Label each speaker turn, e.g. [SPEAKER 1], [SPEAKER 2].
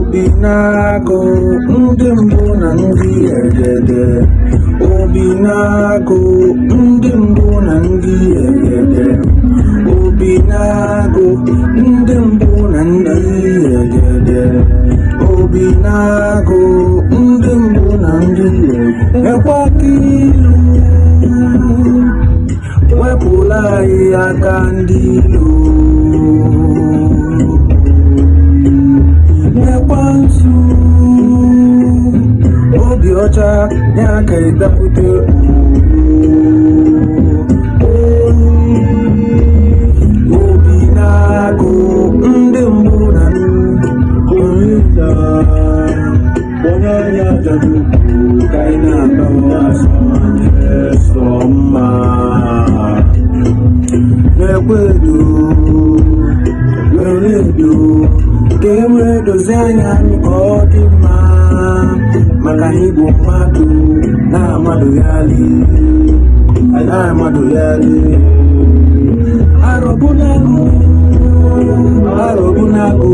[SPEAKER 1] Obinago, ndị mbụ na ndị egede. Obinago, ndị mbụ na ndị egede. Obinago, ndị mbụ na ndị egede. Obinago, ndị mbụ na ndị egede. Ekwa kilu, wepụla anyị aka ndị ilo. Ekwansu, obi ọcha ya ka ịdapụta Obinago, ndị mbụ na ndị Olisa, onye ya jadu ka ị na-atọ asọ mma n'ekwedo edo ka e wee dozie anya ka ọ dị mma maka na igbo mmadụ na-amadụghali arọbụnago